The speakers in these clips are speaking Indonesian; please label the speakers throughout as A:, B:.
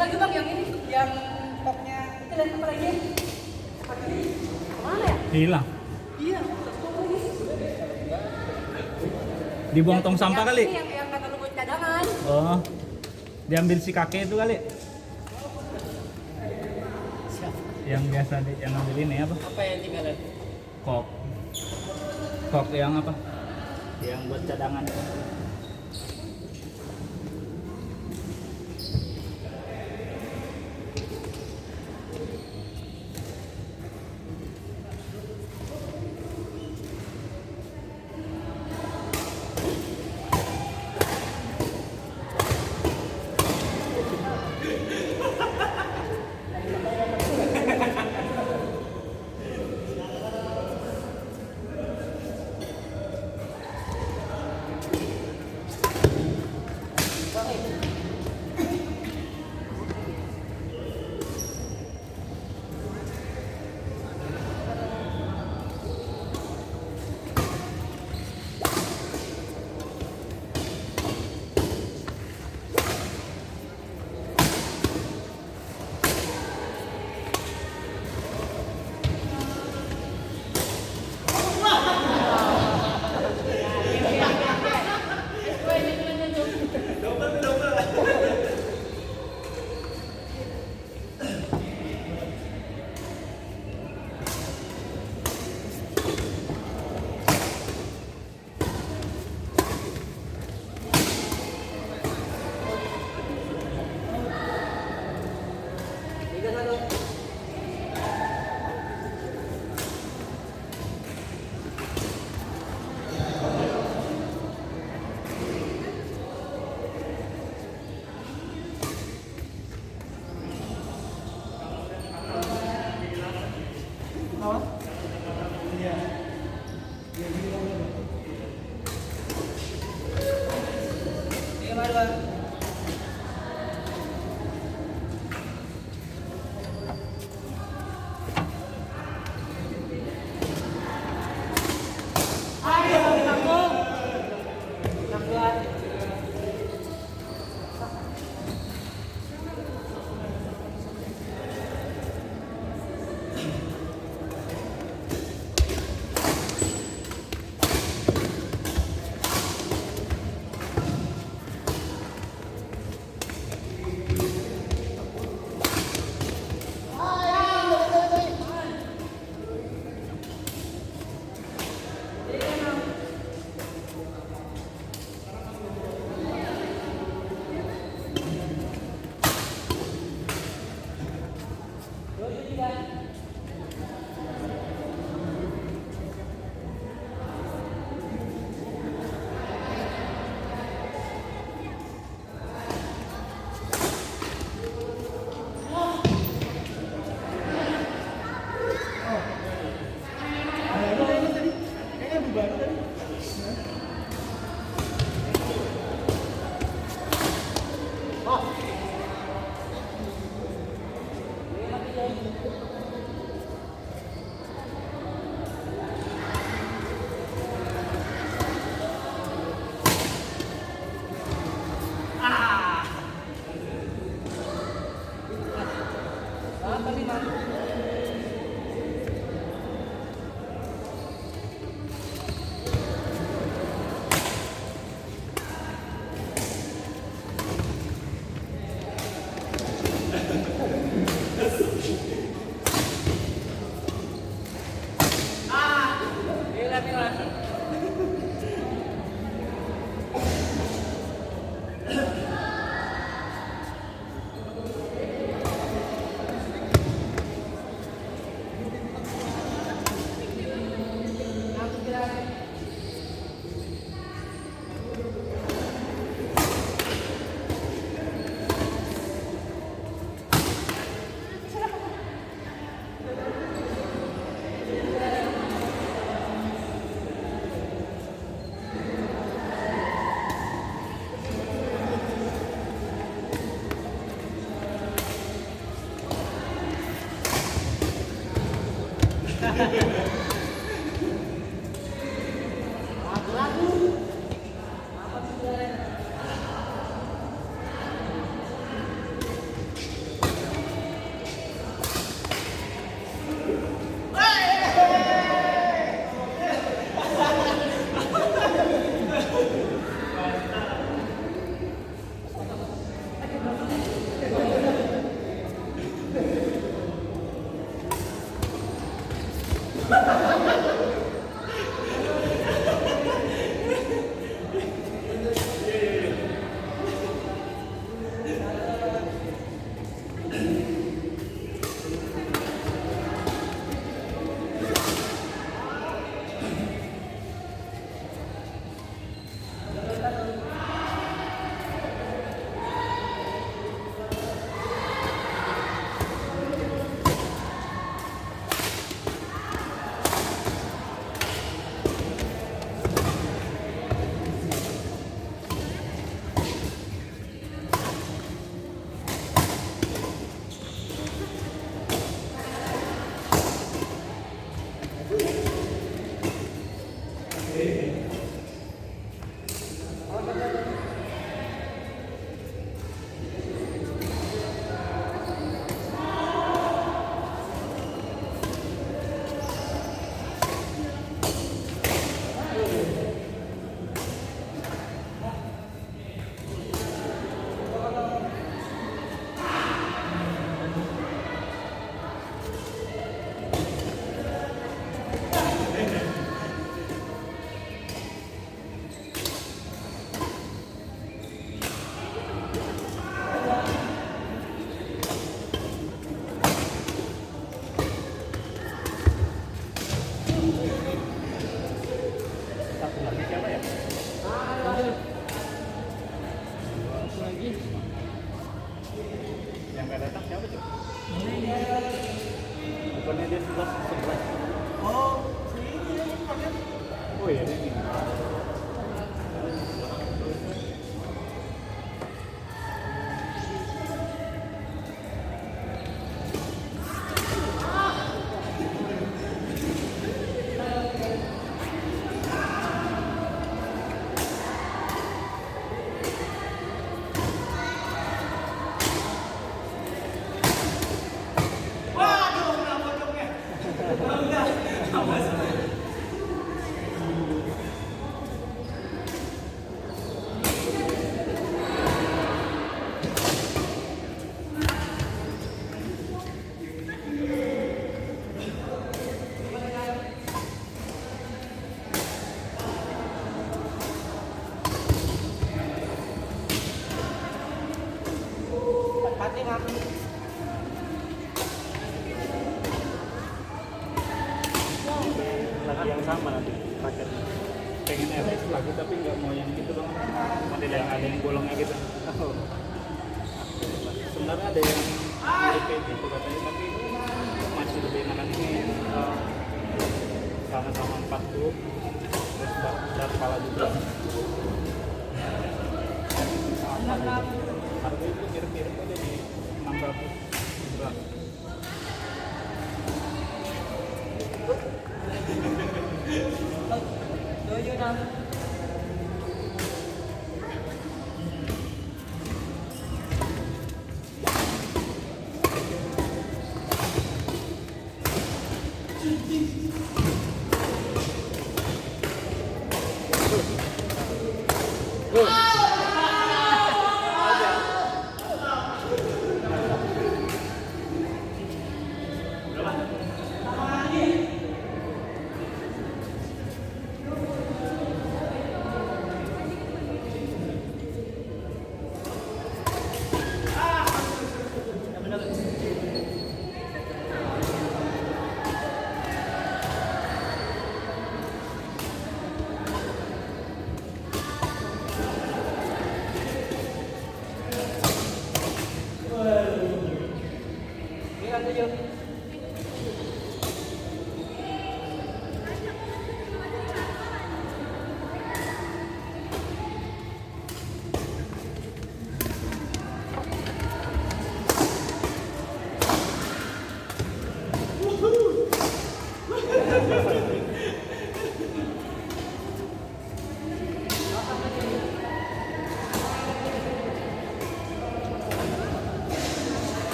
A: Lagi bang yang ini, yang koknya itu dan apa lagi? Mana ya?
B: Hilang.
A: Iya.
B: Dibuang tong sampah kali.
A: Yang kata lu buat cadangan.
B: Oh. Diambil si kakek itu kali. Yang biasa yang ambil ini apa?
A: Apa yang tinggalan?
B: Kok. Kok yang apa? Yang buat cadangan. Satu lagi siapa ya?
A: Satu lagi.
B: Yang nggak datang siapa tuh? Bukannya dia 11. Oh iya dia ini.
A: Hati Mam.
B: Lagi yang sama nanti paketnya. Pengen RS lagi tapi nggak mau yang gitu dong. Model yang ada yang bolongnya gitu. Sebenarnya ada yang mirip kayak gitu katanya tapi masih lebih enakan ini sama-sama 40 terus besar kepala juga. Harga itu mirip-mirip aja di 600 juga.
A: Doyo Nam.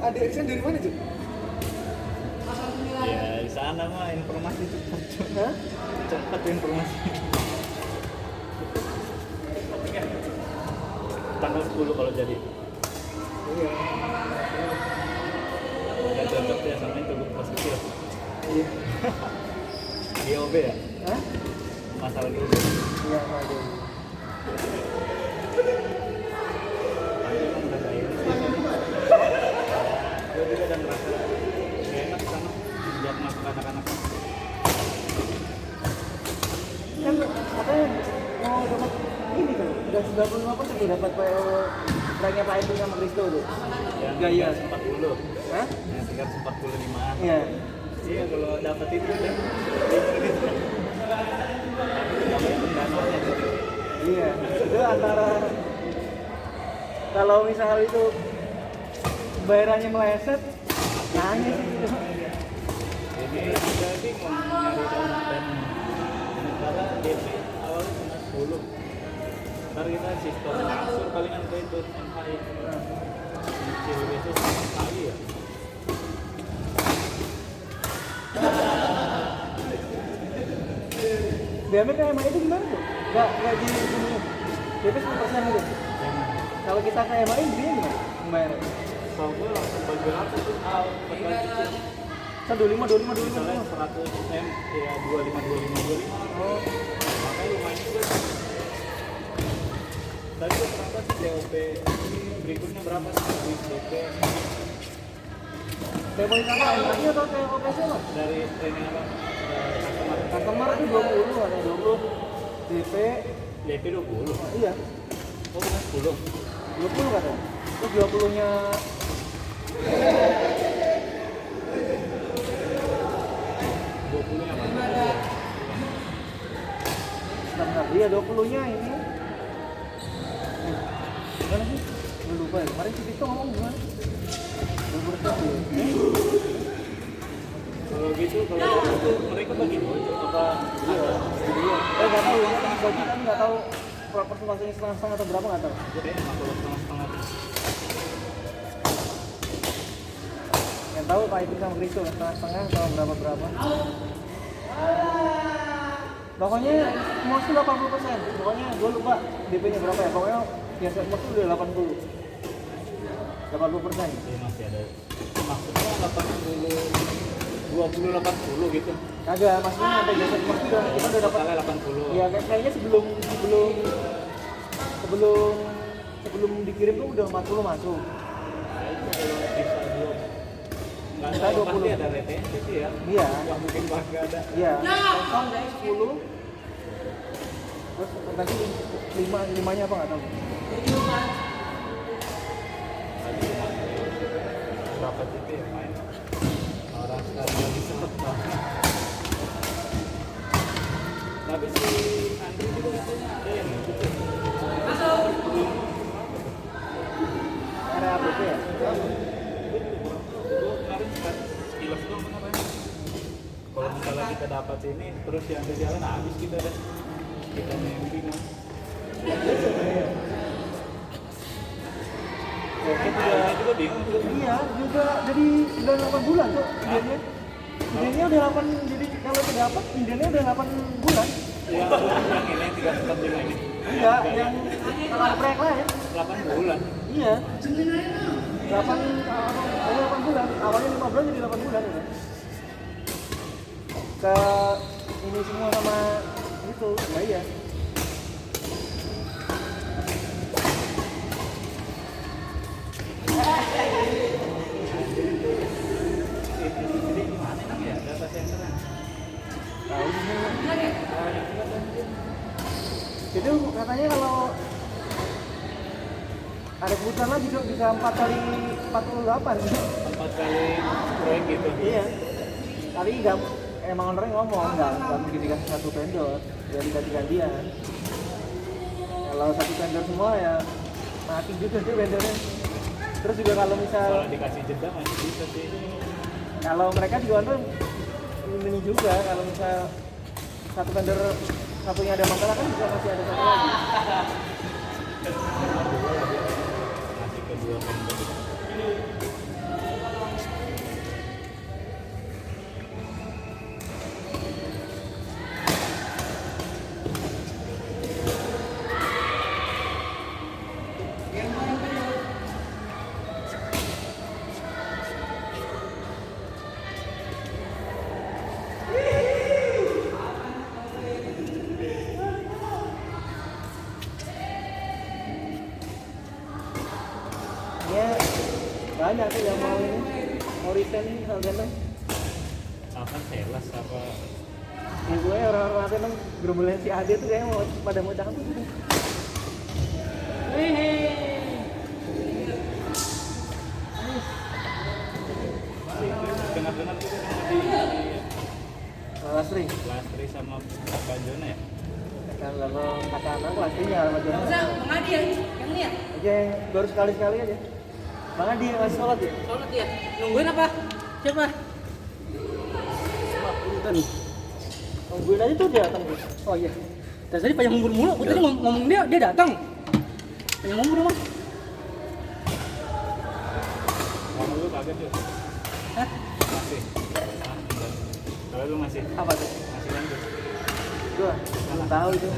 C: Adik Iksan dari mana tuh?
B: Ya di sana mah informasi cepat.
C: Hah?
B: Cepat informasi. Tanggal 10 kalau jadi.
C: Iya.
B: Gak cocok ya sama itu posisi.
C: Iya.
B: GOB ya?
C: Hah?
B: Masalah GOB.
C: Iya, ada.
B: Tapi emang udah kayak ini sih. Gue juga udah ngerasa gak enak sama sejak masuk anak-anak.
C: Kan katanya mau dapat ini kan, udah 95% tuh dapat PO ranknya Pak Edu sama Kristo tuh.
B: Yang
C: Gaya.
B: 40.
C: Hah?
B: Yang 345.
C: Iya.
B: Iya kalau dapat itu udah namanya pendananya gitu.
C: Iya. Itu antara kalau misal itu bayarannya meleset, nangis gitu.
B: Jadi juga bingung nyari dan sementara DP awalnya cuma 10. Ntar kita sistem transfer palingan ke itu MHI. Kecil itu sekali ya.
C: BMI ke MI itu gimana tuh? Gak di sini. DP 10% gitu. Kalau kita ke MI dia gimana? Membayarnya?
B: Kalau gue langsung bagi rata tuh
C: Saya 25.
B: misalnya 100 M ya 25.
C: Oh.
B: Makanya lumayan juga. Tadi tuh berapa sih DOP berikutnya berapa sih DP
C: Kayak boleh sama MI atau kayak OPC lah?
B: dari training apa?
C: Customer itu 20, ada 20 DP,
B: DP 20.
C: iya,
B: Oh bukan 10.
C: 20 katanya. Terus 20-nya
B: 20 nya mana?
C: sebentar, iya 20-nya ini. Gimana sih? Gue lupa ya, kemarin si Tito ngomong gimana? 20%.
B: Kalau gitu kalau itu mereka bagi dua apa?
C: Iya, nggak tahu ya, kan bagi kan nggak tahu persentasenya setengah-setengah atau berapa nggak tahu.
B: Gede, kalau setengah-setengah.
C: Yang tahu Pak itu sama Kristo setengah atau berapa. Pokoknya mostly 80%. Pokoknya gue lupa DP-nya berapa ya. Pokoknya yang set mostly udah 80%.
B: Jadi masih ada maksudnya 80 gitu.
C: Kagak, maksudnya sampai jasa mostly kita udah dapat
B: Totalnya 80.
C: ya kayaknya sebelum dikirim tuh udah 40 masuk.
B: Nah, itu kalau bisa dua nggak
C: Bisa
B: tahu
C: 20.
B: pasti ada retensi sih ya.
C: Iya.
B: Nggak mungkin nggak ada.
C: Iya, kosong 10. Terus nanti 5-nya apa nggak tahu.
B: Tadi cuma berapa titik ya main. Orang sekarang lagi sempet banget. Tapi si Andri juga katanya ada yang gitu.
C: Area ABP ya?
B: Gue kemarin sekilas doang kenapa ya? Kalau misalnya kita dapat ini terus yang di jalan habis kita deh. Kita yang bingung.
C: Ya, kita
B: Saya juga bingung juga.
C: iya, juga jadi 8 bulan tuh idenya. Idenya udah 8, jadi kalau kita dapat idenya udah 8 bulan.
B: Yang ini 3 ini.
C: Enggak, yang proyek lain.
B: 8 bulan.
C: Iya. 8 bulan. Awalnya 5 bulan jadi 8 bulan udah. Ke ini semua sama itu, ya iya.
B: Jadi gimana emang ya data center-nya?
C: Tahu ini. Itu katanya kalau ada kebutuhan lagi Dok, bisa 4 kali 48 gitu.
B: 4 kali proyek gitu.
C: Iya. Tapi enggak, emang ownernya ngomong enggak mungkin dikasih satu vendor, ya diganti-gantian. Kalau satu vendor semua ya mati juga tuh vendornya. Terus juga kalau misal
B: Kalau dikasih jeda masih bisa sih.
C: kalau mereka juga tuh ini juga kalau misal satu vendor satunya ada masalah kan bisa masih ada satu lagi.
B: Masih kedua vendor.
C: Ya banyak tuh yang mau ini mau resign ini harganya.
B: Apa sales apa
C: Ya gue orang-orang itu emang gerombolan si Ade tuh kayaknya mau pada mau cakap tuh.
B: dengar-dengar juga sama di
C: Lastri.
B: Lastri sama Kak Jona ya?
C: Kalau kata anak Lastrinya sama
A: Nggak
C: Jonas.
A: usah, Bang Adi ya, yang ini ya?
C: Aja yang baru sekali-sekali aja. Mana dia ngasih sholat ya?
A: Sholat ya? Nungguin apa? Siapa?
C: Punten. Nungguin aja tuh dia datang tuh.
A: Oh iya. Dan tadi panjang umur mulu, gue tadi ngomong dia datang. Panjang umur emang.
B: Kamu lu kaget tuh?
A: Hah?
B: Masih? Ah, enggak. Kalau lu masih?
C: Apa tuh?
B: Masih lanjut?
C: Gua belum tahu itu.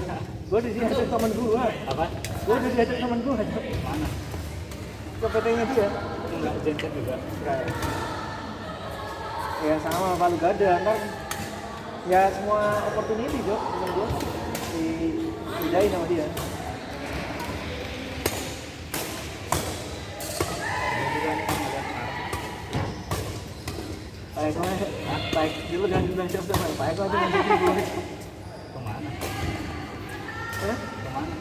C: Gua udah diajak temen gua.
B: Apa?
C: Gua udah diajak temen gua aja.
B: Mana?
C: Ke PT-nya dia.
B: Enggak genset juga.
C: Enggak ya. Ya sama Palu Gada ntar ya semua opportunity Jo temen gua diidain sama dia.
B: Dia juga ngeliat
C: Baik lah, baik dulu jangan bilang siapa-siapa. Baik lah tuh nanti dulu.
B: kemana?
C: Eh,
B: Kemana?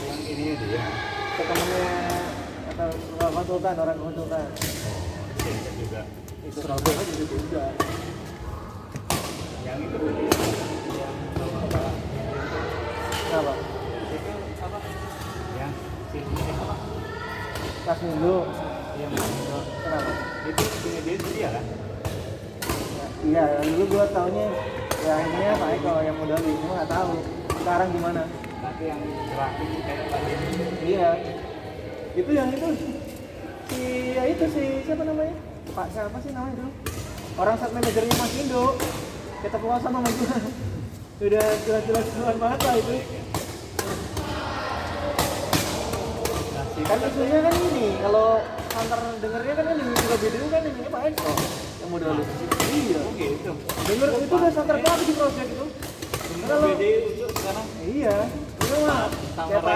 B: Yang ini dia.
C: ke temennya atau konsultan, orang konsultan.
B: Genset juga.
C: Itu Surabaya juga.
B: Yang itu yang apa?
C: Kenapa?
B: Itu apa? Yang sini apa?
C: Pas dulu.
B: Yang
C: Kenapa?
B: itu punya dia kan?
C: Iya, dulu gua taunya ya ini ya Pak Eko yang modalin, gua nggak tahu sekarang gimana.
B: Tapi yang terakhir kayak tadi
C: Iya, itu yang itu ya itu siapa namanya? Pak siapa sih namanya dulu? Orang site manajernya Mas Indo. Kita keluar sama Mas Indo. Udah jelas-jelas keluar banget lah itu. Kan isunya kan ini, kalau Hunter dengernya kan ini juga video kan ini Pak Eko yang modal itu. Iya.
B: Oke itu.
C: Denger itu udah Hunter Club di project itu.
B: Kalau BD ujuk sekarang
C: Iya. Itu mah kayak Pak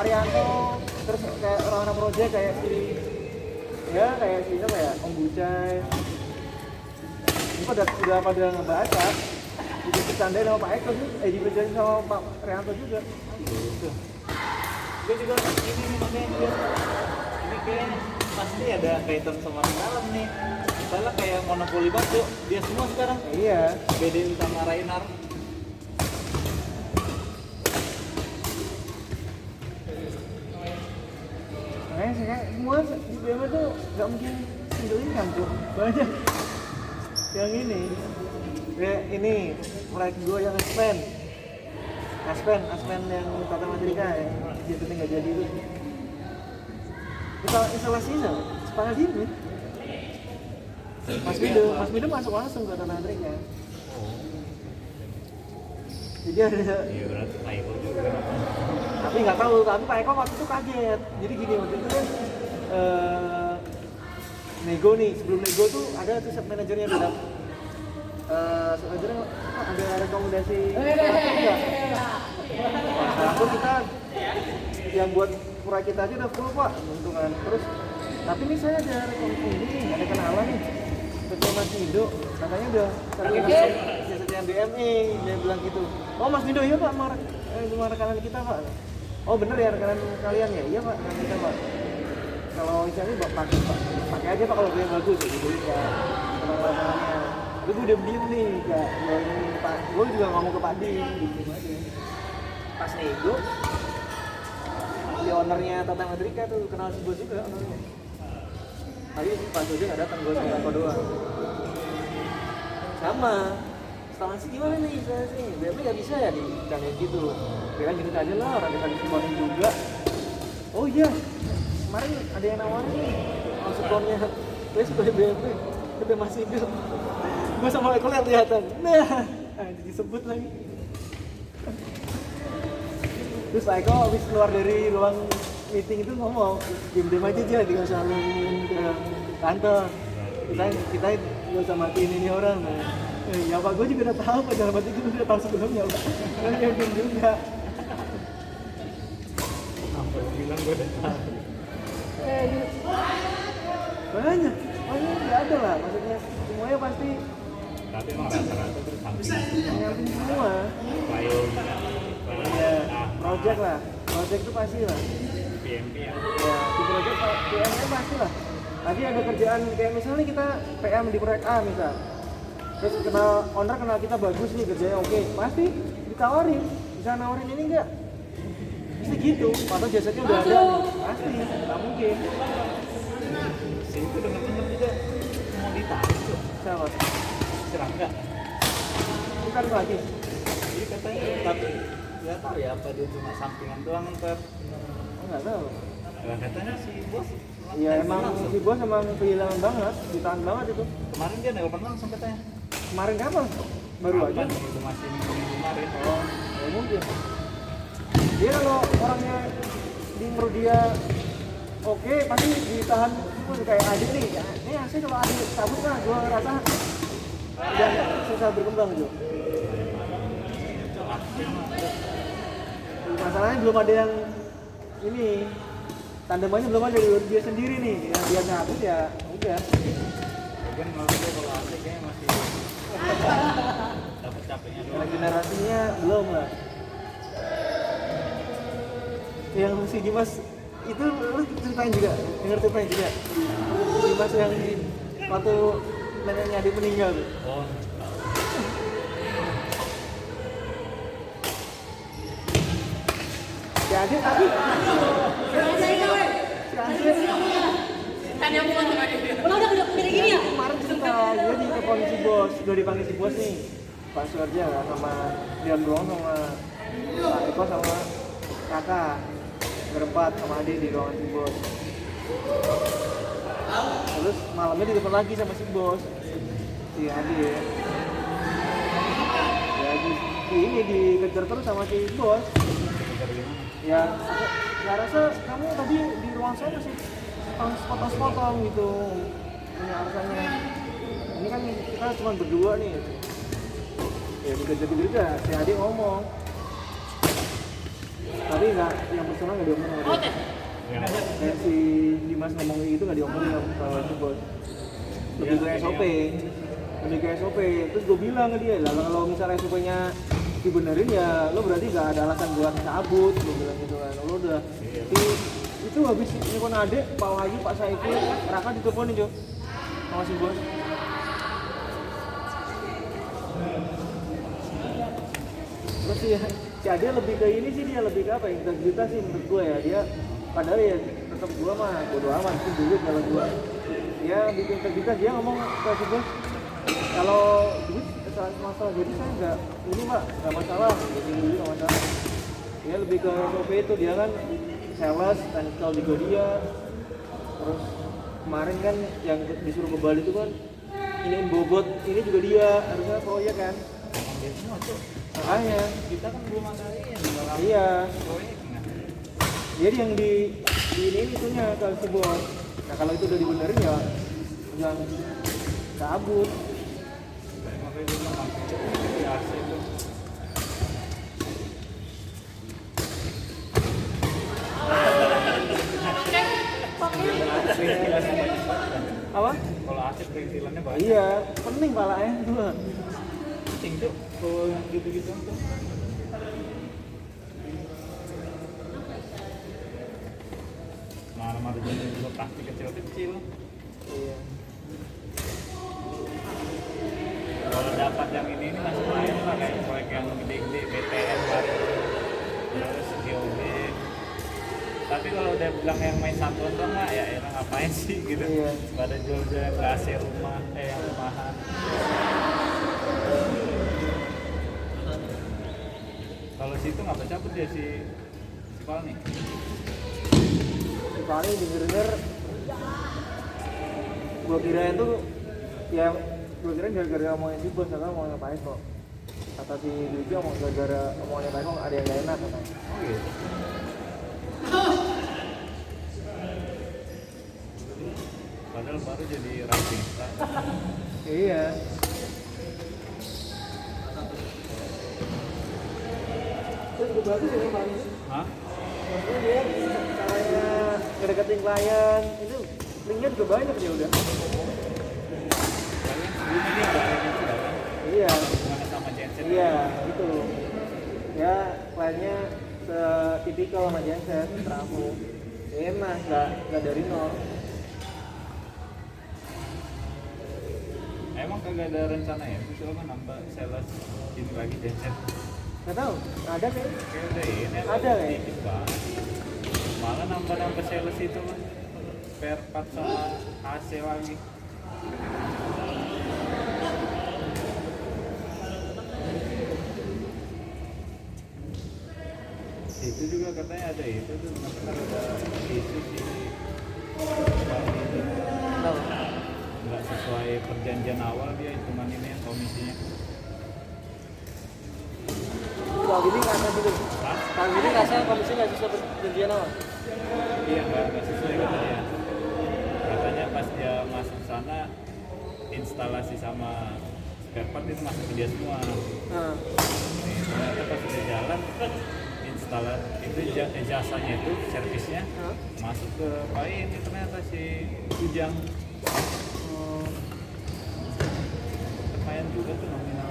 C: Arianto, terus kayak orang-orang project kayak si kayak si apa ya, Om Bucai. Ini udah pada ngebaca. Dibercandain sama Pak Eko sih, dibercandain sama Pak Arianto juga.
B: gitu. Gue juga ini nih makanya dia ini kayaknya pasti ada kaitan sama orang dalam nih. Misalnya kayak monopoli batu, dia semua sekarang
C: Iya.
B: BD sama Rainar.
C: Makanya saya semua di BM itu nggak mungkin single income tuh, banyak yang ini. Ya, ini proyek gue yang Aspen yang Tata Mandrika ya, jadi nggak jadi itu. Kita instalasinya sepanjang diri. Mas Mido masuk langsung ke Tata Mandrika. Jadi ada.
B: Iya berarti Pak Eko juga.
C: Tapi nggak tahu, tapi Pak Eko waktu itu kaget. Jadi gini, waktu itu kan nego nih, sebelum nego tuh ada tuh set manajernya bilang set manajernya ada rekomendasi enggak? Nah, terus kita yang buat proyek kita aja udah full Pak, untungan. Terus tapi nih saya ada rekomendasi nih, ada kenalan nih Ketua Mas Mido, katanya udah sering jasetnya BME, dia bilang gitu. Oh Mas Mido, iya Pak, cuma rekanan kita Pak. Oh bener ya rekanan kalian ya? Iya Pak, rekanan kita Pak. Kalau misalnya pakai aja Pak kalau yang bagus ya gitu ya. Kalau rekanannya, tapi gue udah diem nih, kayak gue juga ngomong ke Pak Din, gitu aja. Pas nego, si ownernya Tata Madrika tuh kenal si bos juga ownernya. Tapi Pak Jojo nggak datang, gue sama Eko doang. Sama. Instalasi gimana nih instalasi? BME nggak bisa ya dicanggih gitu. Kira gini aja lah, orang kita disimponin juga. Oh iya, kemarin ada yang nawarin nih, supportnya Wes BME, tapi masih hidup. Gue sama Eko lihat-lihatan. Nah, disebut lagi. Terus Pak Eko habis keluar dari ruang meeting itu ngomong, diam-diam aja tinggal saling ke kantor. Kita nggak usah matiin ini orang. Ya Pak, gue juga udah tahu Pak, dalam hati gue udah tahu sebelumnya Pak. Karena dia diam juga.
B: Hampir bilang gue udah tahu.
C: Banyak nggak ada lah, maksudnya semuanya pasti
B: Tapi emang rata-rata terus samping
C: nyamping semua.
B: Bio
C: Ya, project lah, project itu pasti lah.
B: PMP ya.
C: Ya, di project PM-nya pasti lah. Tadi ada kerjaan kayak misalnya kita PM di proyek A misal. Terus owner kenal kita bagus nih kerjanya oke, pasti ditawarin. Bisa nawarin ini enggak? Pasti gitu. Atau jasanya udah ada nih, pasti nggak mungkin.
B: Si itu dengar-dengar juga mau ditarik tuh.
C: Siapa?
B: Serangga.
C: Bukan lagi.
B: Jadi katanya tapi nggak tahu ya apa dia cuma sampingan doang ntar.
C: Oh, nggak tahu.
B: Nah, katanya si bos
C: Iya emang
B: langsung.
C: si bos emang kehilangan banget, ditahan banget itu.
B: Kemarin dia nelpon langsung katanya.
C: Kemarin kapan? Baru aja.
B: Kapan itu masih minggu kemarin.
C: Oh, ya mungkin. Dia kalau orangnya di menurut dia oke, pasti ditahan dulu kayak adik nih. Ya, ini asli kalau adik cabut lah, gua rasa udah susah berkembang gitu. Masalahnya belum ada yang ini tandemannya belum ada dari dia sendiri nih. Yang dia cabut ya udah.
B: Mungkin kalau asik kayaknya masih dapat capeknya
C: Karena
B: doang.
C: generasinya belum lah. Yang si Dimas itu lu ceritain juga, denger ceritain juga. Dimas yang waktu neneknya adik meninggal tuh.
B: Oh,
C: Si Adit tapi si Adit
A: Kan yang bukan sama dia. Udah gini ya?
C: kemarin cerita dia di telepon si bos, udah dipanggil si bos nih Pak Suarja kan sama Dian Doang sama Pak Eko sama kakak berempat sama adik di ruangan si bos. Terus malamnya ditelepon lagi sama si bos, si Adi ya. Ya ini dikejar terus sama si bos. Ya, saya rasa kamu tadi di ruang saya masih sepotong-sepotong gitu punya alasannya. Ini kan kita cuma berdua nih. Ya dikejar-kejar si Adi ngomong. Tapi nggak, yang personal nggak diomongin sama dia. Kayak si Dimas ngomong gitu nggak diomongin sama si bos. Lebih ke SOP. Lebih ke SOP. Terus gue bilang ke dia, lah kalau misalnya SOP-nya dibenerin ya lo berarti gak ada alasan buat cabut, lo bilang gitu kan. Lo udah itu habis nelfon adek, Pak Wahyu, Pak Saiful, Raka diteleponin Jo sama si bos. Terus si Ade lebih ke ini sih, dia lebih ke apa, integritas sih menurut gue ya. Dia padahal ya tetap gue mah bodo amat sih duit kalau gue. Dia bikin integritas, dia ngomong ke si bos, kalau duit masalah jadi saya nggak ini Pak, nggak masalah, jadi duit nggak masalah. Dia lebih ke SOP itu, dia kan sales, technical juga dia. Terus kemarin kan yang disuruh ke Bali itu kan iniin bobot, ini juga dia, harusnya proyek kan. Makanya
B: kita kan belum ada ini.
C: iya,
B: Proyeknya.
C: jadi yang di ini itunya ke si bos. Nah kalau itu udah dibenerin ya jangan cabut.
B: Makanya gue bilang di AC itu. Perintilannya banyak banget.
C: Apa?
B: Kalau AC perintilannya banyak.
C: Iya, pening palanya dulu.
B: Penting tuh kalau yang gitu-gitu tuh. Mana-mana jenis juga plastik kecil-kecil.
C: Iya.
B: Kalau dapat yang ini masih main lah, kayak proyek yang gede-gede BTN baru, terus GOB. Tapi kalau udah bilang yang main satuan doang mah ya enak ngapain sih gitu.
C: Iya.
B: Pada jual-jual ke AC rumah, yang rumahan. Kalau situ nggak bercabut dia si Pal nih.
C: Paling denger-denger gua kirain tuh ya gua kirain gara-gara ngomongin si bos, atau mau ngapain kok. Kata si Dujo mau gara-gara ngomongin Pak kok ada yang gak enak katanya.
B: Oh gitu. Padahal baru jadi ranking.
C: Iya. Terus gue bagus ya Pak ini.
B: Hah?
C: Maksudnya dia caranya ngedeketin klien itu linknya juga banyak dia udah.
B: Kalian sebelumnya dia ada yang sudah kan?
C: Iya.
B: Hubungannya sama Jensen.
C: Iya, itu. Ya, kliennya setipikal sama Jensen, trafo. Enak, nggak dari nol.
B: Emang kagak ada rencana ya? Misalnya nambah sales ini lagi Jensen.
C: Nggak tahu, ada kayaknya.
B: Kayak udah ini
C: Ada ya?
B: dikit banget. Malah nambah sales itu mah. Spare part sama AC lagi. Itu juga katanya ada itu tuh, makanya ada isu sih.
C: Tahu.
B: Nggak sesuai perjanjian awal dia hitungan ini yang komisinya.
C: Kalau gini nggak ada gitu.
B: Hah?
C: Kalau gini rasanya komisi nggak sesuai perjanjian awal.
B: Iya nggak sesuai katanya. Katanya pas dia masuk sana instalasi sama spare part itu masuk ke dia semua.
C: Nah,
B: Nih, ternyata pas udah jalan instalasi itu jasanya itu servisnya masuk ke Pak ini ternyata si Ujang. Lumayan juga tuh nominal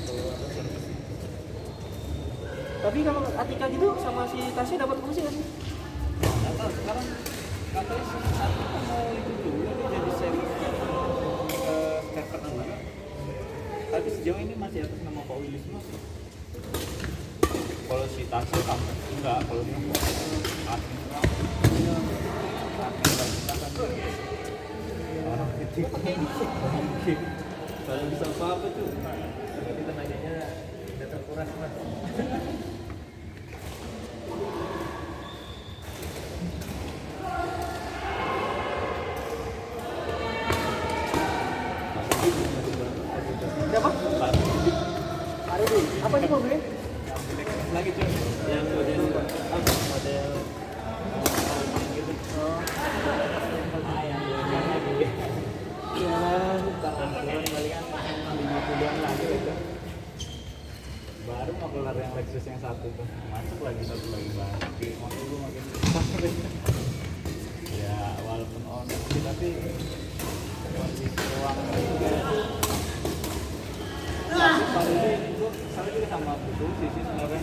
B: kalau ada servis.
C: tapi kalau Atika gitu sama si Tasya dapat komisi nggak sih?
B: Nggak tahu sekarang katanya si Atika mau itu dulu dia jadi sales spare part juga. Tapi sejauh ini masih atas nama Pak Willy semua sih. Kalau si Tasya kampung enggak, kalau dia mau admin doang. Admin dan kita kan orang titik mungkin kalau bisa apa tuh kita nanyanya udah terkuras mas.
C: semua bre.
B: lagi cuy yang model model gitu. Yang lagi
C: Ya,
B: angsuran palingan 50-an lagi gitu. Baru mau kelar yang Lexus yang satu tuh masuk lagi satu lagi banget makin gue makin ya walaupun owner sih tapi kondisi uang juga tapi paling itu salah juga sama butuh sih sebenarnya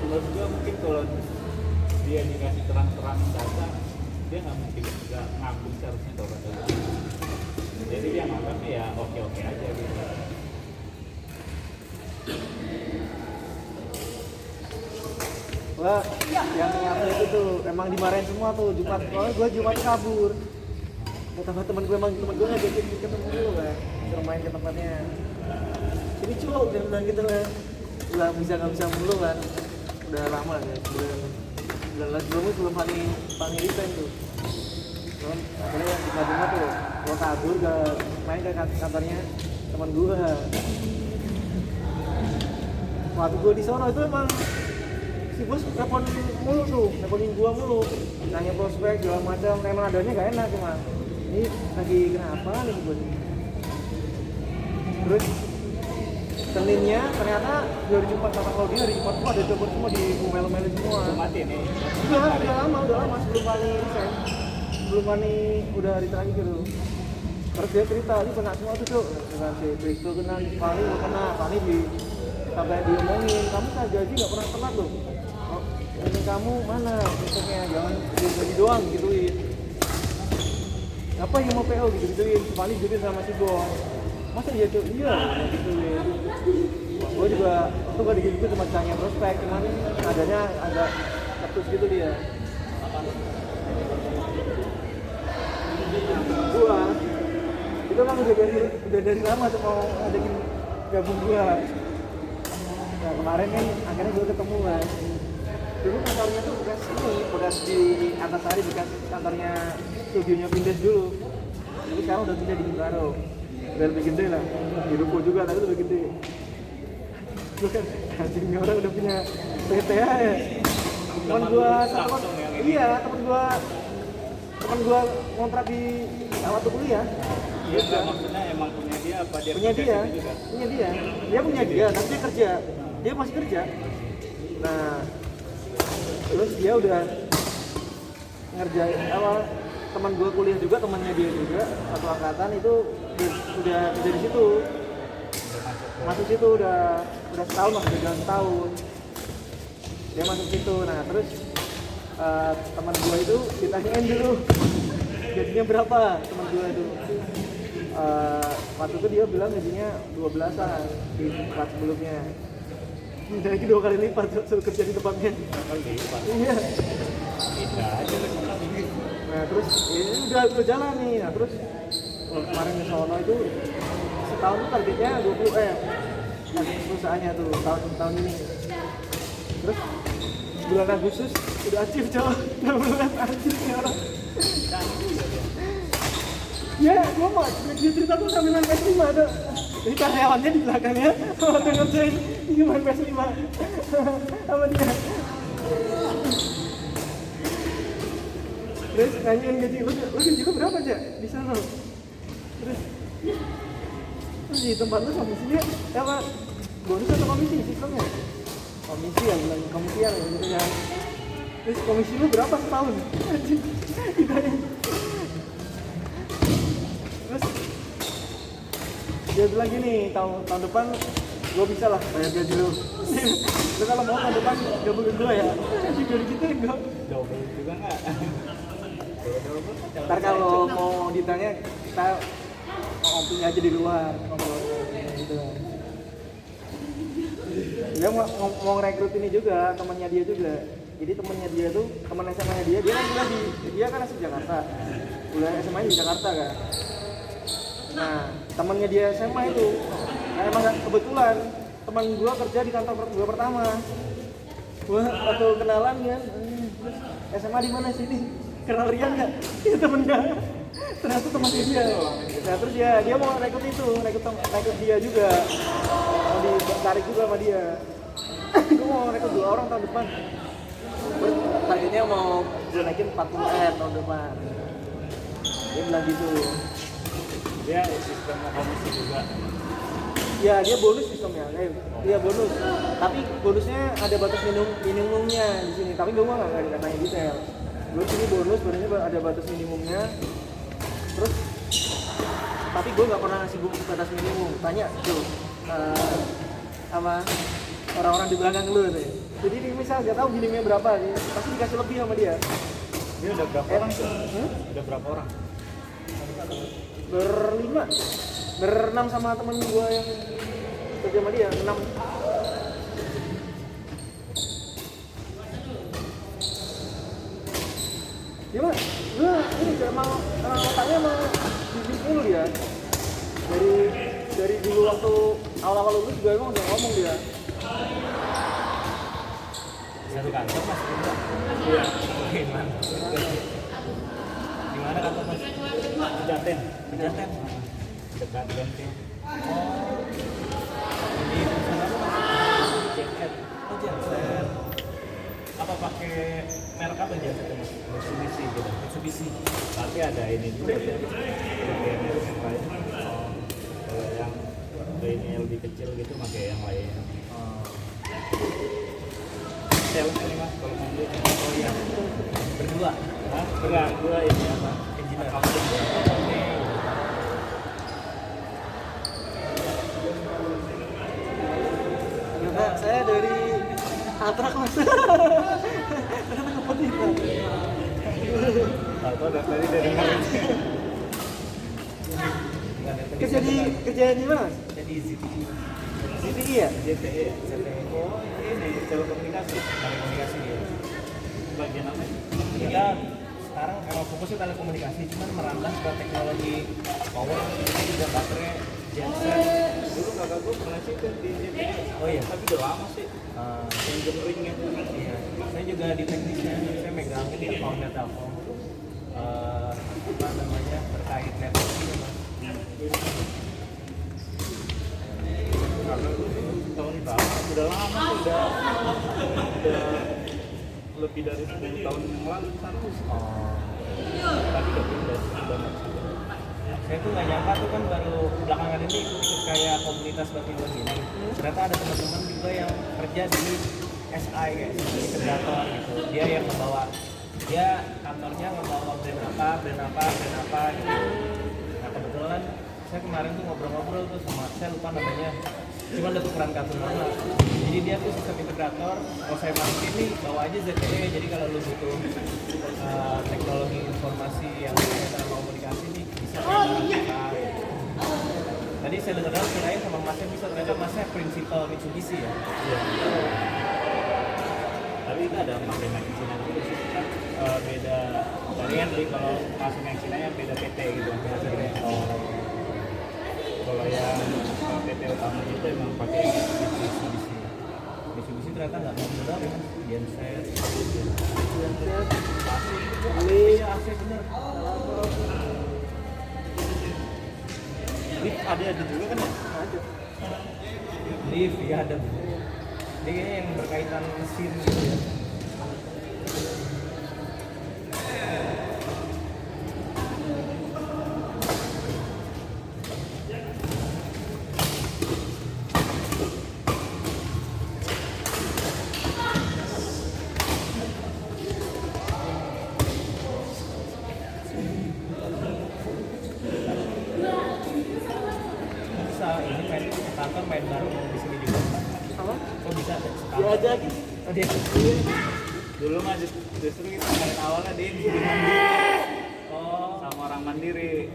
B: menurut gue mungkin kalau dia dikasih terang-terang data dia nggak mungkin nggak ngaku seharusnya kalau kata gue jadi dia nganggapnya ya oke-oke aja gitu.
C: Wah, yang ngaku itu tuh emang dimarahin semua tuh Jumat. Soalnya gue Jumat kabur. Kata teman gue emang teman gue ngajakin ketemu dulu kan, suruh main ke tempatnya. Ini cowok dia bilang gitu kan, nggak bisa mulu kan. Udah lama ya, sebelum Fani resign tuh. Belum, akhirnya di Jumat tuh, gue kabur ke main ke kantornya teman gue. Waktu gue di sono itu emang si bos nelponin gua mulu, nanya prospek segala macam, emang adanya gak enak cuma ini lagi kenapa nih si bos. Terus Seninnya ternyata di hari Jumat, kata kalau dia hari Jumat tuh ada telepon semua di email semua.
B: Jumat ini
C: Udah lama sebelum Fani resign, sebelum Fani udah hari terakhir gitu. Terus dia cerita, ini kena semua tuh cok, dengan si Bristo kena, Fani mau kena, Fani sampai diomongin, kamu tak gaji gak pernah telat loh. Ini kamu mana besoknya, jangan gaji doang gituin. Apa yang mau PO gituin, Fani gituin sama si Gong. Masa dia cok, iya gituin. Gue juga tuh gak digigit cuma tanya prospek, cuman adanya agak ketus gitu dia. Gua itu kan udah dari lama tuh mau ngajakin gabung gua. Nah kemarin kan akhirnya gue ketemu kan. Dulu kantornya tuh bekas di Antasari, bekas kantornya studionya Pindes dulu. Tapi sekarang udah pindah di Bintaro. Udah lebih gede lah. Di Ruko juga tapi lebih gede. Gue kan anjingnya orang udah punya PTA ya. Temen gua temen gua kontrak di waktu kuliah.
B: Iya, maksudnya emang punya dia apa dia
C: punya dia punya dia tapi dia kerja, dia masih kerja. Nah terus dia udah ngerjain teman gue kuliah juga, temannya dia juga satu angkatan itu udah kerja di situ, masuk situ udah setahun lah, udah setahun dia masuk situ. Nah terus teman gue itu ditanyain dulu gajinya berapa, teman gue itu waktu itu dia bilang gajinya 12-an di tempat sebelumnya. Minta lagi 2 kali lipat suruh kerja di tempatnya.
B: 2 kali lipat?
C: Iya.
B: Bisa aja lah.
C: Nah terus ya udah jalan nih. Nah terus kemarin ke sono itu setahun tuh targetnya 20 perusahaannya tuh tahun ini. Terus bulan Agustus udah achieve cowok. Bulan achieve nih orang. Ya, gue mah cerita tuh sambil main PS5 ada. Jadi karyawannya di belakangnya waktu ngerjain gimana PS5 sama dia. Terus nanyain gaji, lu gaji lu berapa aja di sana? Terus di tempat lu komisinya apa? Bonus atau komisi sistemnya? Komisi ya, bilang komisian ya gitu ya. Terus komisi lu berapa setahun? Ditanya. Terus dia bilang gini, tahun depan gue bisa lah bayar gaji lu. Lu kalau mau tahun depan gabung ke gue ya. Jadi dari kita enggak.
B: Double juga enggak?
C: Ntar kalau mau ditanya kita ngopi aja di luar, ngobrol gitu. Dia mau rekrut ini juga, temannya dia juga. Jadi temannya dia tuh, teman SMA-nya dia kan kuliah dia kan asli Jakarta. Kuliah SMA di Jakarta kan. Nah, temannya dia SMA itu, nah emang kebetulan teman gua kerja di kantor gua pertama. Gua waktu kenalan kan, SMA di mana sini? Kenal Rian nggak? Itu temennya. Ternyata temannya dia. Nah terus dia mau rekrut dia juga. ditarik juga sama dia. Gue mau rekrut 2 orang tahun depan. Terus targetnya mau gue naikin 40 tahun depan. Dia bilang gitu.
B: Dia sistemnya komisi juga.
C: Ya dia bonus sistemnya, dia bonus. Tapi bonusnya ada batas minimumnya di sini. Tapi gue nggak nanya detail. Gue sini bonusnya ada batas minimumnya. Terus tapi gue nggak pernah ngasih gue batas minimum. Tanya tuh sama orang-orang di belakang lu tuh. Jadi ini misal nggak tahu minimumnya berapa, pasti dikasih lebih sama dia.
B: Dia udah berapa orang tuh? Udah berapa orang? Berenam sama temen gue yang kerja sama dia, 6. Gimana? Gue ini emang otaknya emang bibit mulu dia. Dari dulu waktu awal-awal lulus juga emang udah ngomong dia. Satu kantor mas? Iya. Gimana? Gimana kantor mas? Pejaten. Dekat Genting. Oh. Ini perusahaan apa mas? Jacket. Oh jacket. Apa pakai merek apa jacket mas? Mitsubishi gitu. Mitsubishi. Tapi ada ini juga ya. Pakai merek yang lain. Oh. Kalau yang ini lebih kecil gitu pakai yang lain. Oh. Sales ini mas kalau mobil. Oh iya. Berdua. Hah? Berdua ini apa? Engineer.
C: Saya dari Atrak mas. Karena kompetitor.
B: Atau dari dengerin.
C: Kerja di mana mas?
B: Jadi ZTE.
C: ZTE ya?
B: ZTE. Oh ini telekomunikasi. Telekomunikasi ya. Bagian apa? Kita sekarang emang fokusnya telekomunikasi, cuman merambah ke teknologi power, juga baterai, genset. Dulu kakak gue pernah sih kan di ZTE. Oh iya. Tapi udah lama sih. Engineeringnya. Iya. Saya juga di teknisnya. Saya megang ini account Telkom. Apa namanya terkait networking mas. Karena tahun berapa? Udah lama sih, udah lebih dari 10 tahun yang lalu sana. Oh. Tapi udah pindah banget. Saya tuh nggak nyangka tuh kan baru belakangan ini ikut kayak komunitas batiwan gini. Ternyata ada teman-teman juga yang kerja di SI kayak integrator gitu. Dia yang membawa, dia kantornya membawa brand apa gitu. Nah kebetulan saya kemarin tuh ngobrol-ngobrol tuh sama, saya lupa namanya, cuma ada tukeran kartu nama. Jadi dia tuh sistem integrator. Kalau saya masuk ini bawa aja ZTE. Jadi kalau lu butuh teknologi informasi yang berkaitan sama komunikasi nih bisa kita. Tadi saya dengar kirain sama masnya bisa, ternyata masnya prinsipal Mitsubishi ya. Iya. Tapi itu ada pakai yang Cina juga sih kan beda. Tadi kan kalau masuk yang Cina yang beda PT gitu. Kalau yang PT utama itu emang pakai Mitsubishi ternyata nggak modal ya kan, genset, AC bener. Lift ada juga kan ya?
C: Ada.
B: Lift ya ada. Ini kayaknya yang berkaitan mesin gitu ya. Kantor main bareng di sini juga.
C: Apa?
B: Kok bisa ada?
C: Diajakin.
B: Oh dia. Dulu mah justru kita main awalnya dia di Mandiri. Oh. Sama orang Mandiri.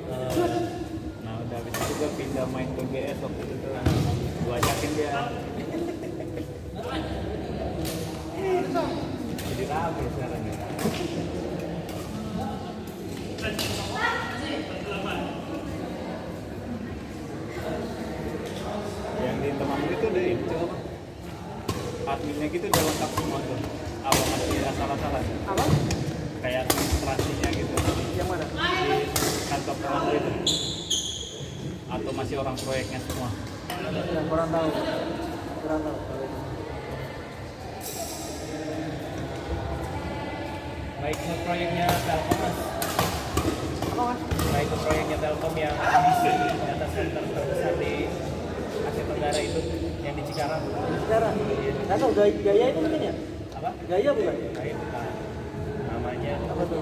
B: Nah udah habis itu gue pindah main ke GS waktu itu tuh. Gue ajakin dia. Jadi rame sekarang ya. Yang di Temanggung itu udah itu apa? Adminnya gitu udah lengkap semua tuh. Apa masih ada salah-salah?
C: Apa?
B: Kayak administrasinya gitu.
C: Yang mana?
B: Di kantor Temanggung itu. Atau masih orang proyeknya semua?
C: Ya, kurang tahu kalau itu.
B: Baik ke proyeknya Telkom mas.
C: Apa mas?
B: Baik ke proyeknya Telkom yang di data center terbesar di Asia Tenggara itu yang di Cikarang.
C: Sekarang nggak tahu gaya itu mungkin ya,
B: Apa?
C: gaya bukan?
B: Nah, itu kan namanya
C: Apa tuh?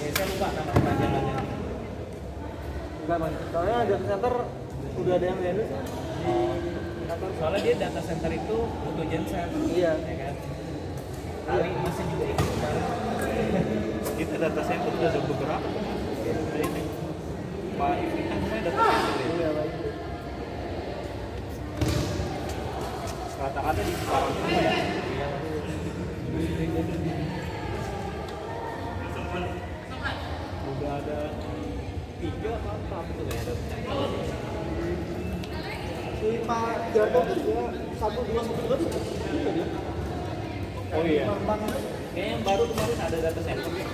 B: saya lupa nama kepanjangannya.
C: Enggak mas, soalnya data center udah ada yang di Indonesia di kantor.
B: Soalnya dia data center itu butuh genset,
C: Iya.
B: ya kan? Kali masih juga ikut baru. Kita data center udah ada beberapa. Nah, ini Pak Ifri kan semuanya data center ya.
C: Iya baik.
B: Kata-kata di Cikarang semua ya. Iya. Udah ada 3 apa tuh ya data center.
C: Si Pak Jarto tuh dia 1 2 1 2 juga dia.
B: Oh iya.
C: Bang,
B: Kayaknya yang baru kemarin ada data center ya.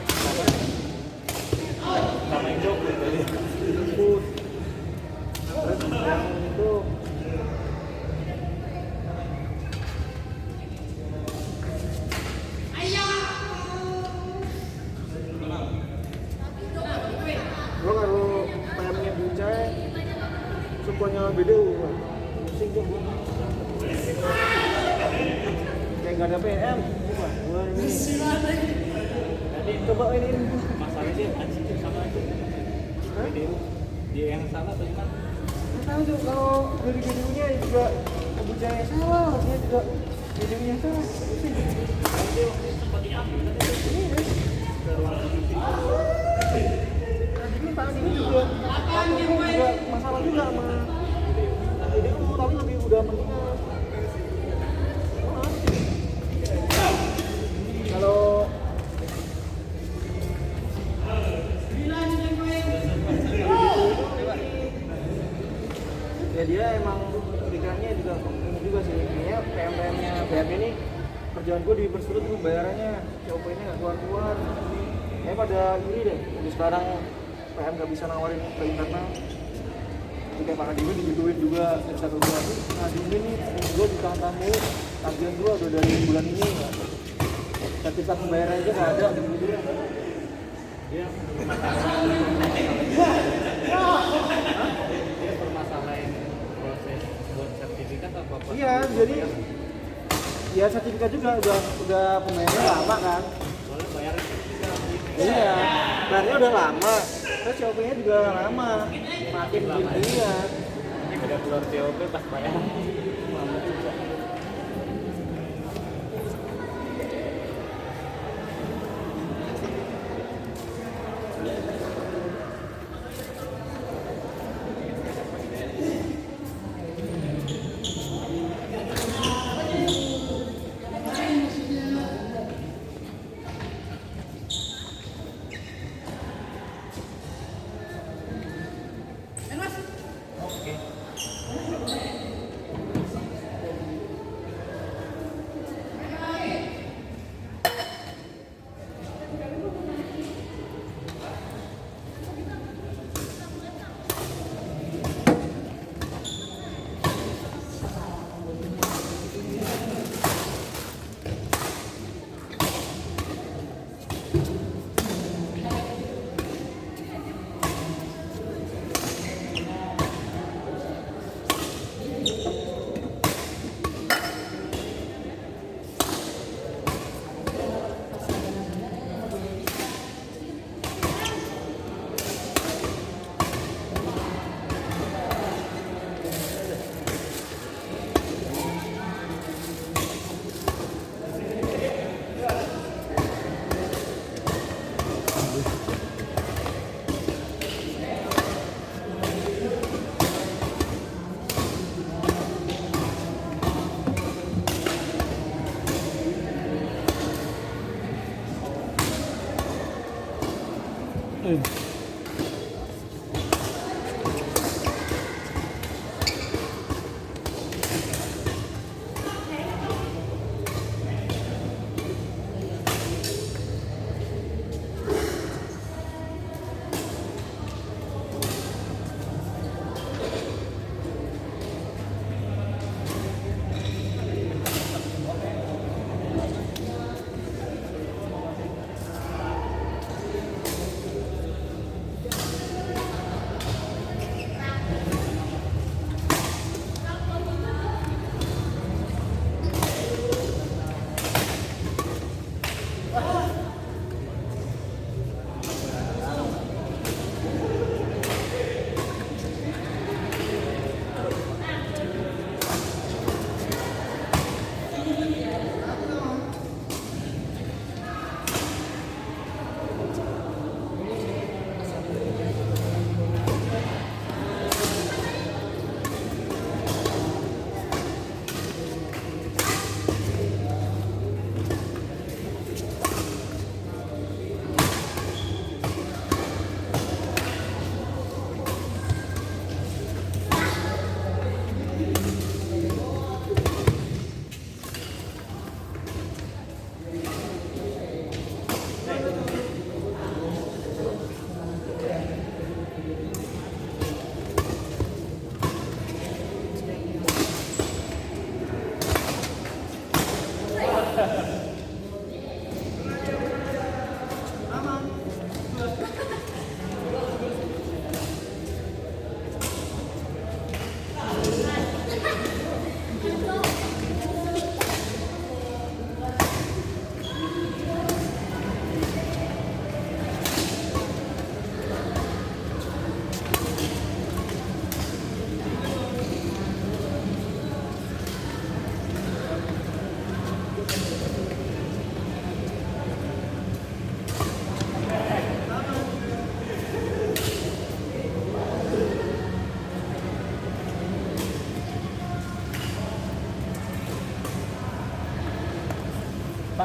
B: Sama yang jauh tadi.
C: Food. Terus yang itu gua kalau PM-nya Bucai sukanya beda pusing tuh gua kayak nggak ada PM gua ini
B: Tadi
C: coba ini
B: masalahnya dia kan situ sama itu.
C: Hah?
B: Dia yang salah atau gimana?
C: Nggak tahu tuh kalau dari videonya juga Bucai salah harusnya juga videonya salah pusing
B: Dia waktu itu sempat diambil kan itu.
C: ini
B: Ke ruang revisi.
C: ini tahun ini juga masalah juga sama jadi aku tapi lebih udah mendingan kalau ya dia emang pikirannya juga ini juga sih kayaknya PM-nya BM ini kerjaan gue dipersulit tuh bayarannya COP ini nggak keluar-keluar kayaknya pada iri deh jadi sekarang PM nggak bisa nawarin ke internal jadi kayak Pak Adimin digituin juga dari 1 bulan Pak Adimin nih gue di tamu tagihan gue udah dari bulan ini sertifikat pembayaran aja nggak ada gitu ya
B: Dia permasalahin proses buat sertifikat apa apa?
C: iya jadi ya sertifikat juga udah pembayarannya lama kan
B: Soalnya bayarnya juga
C: iya bayarnya udah lama terus COP-nya juga lama makin lama iya
B: udah keluar COP pas bayar.
C: lama juga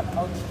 B: cut out.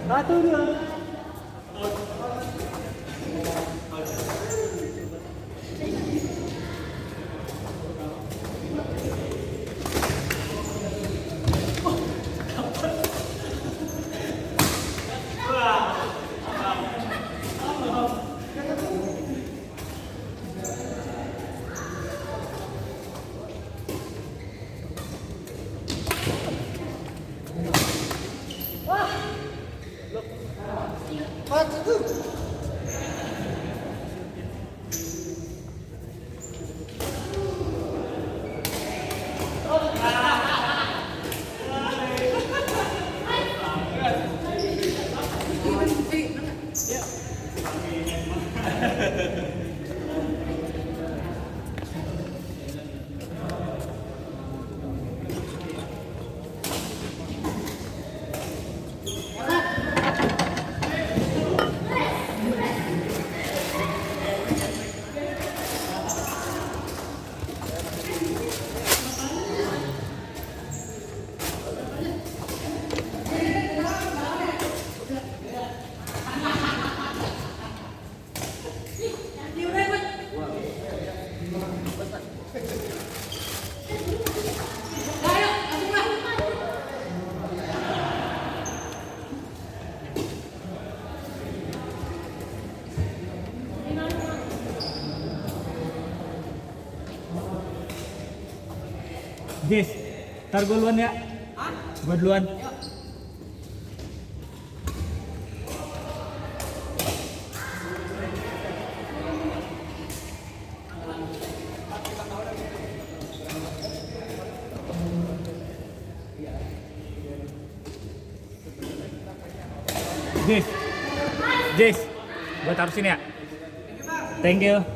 C: Satu dua.
B: Jis, ntar gue duluan ya. Gue duluan. Jis, gue taruh sini ya. Thank you.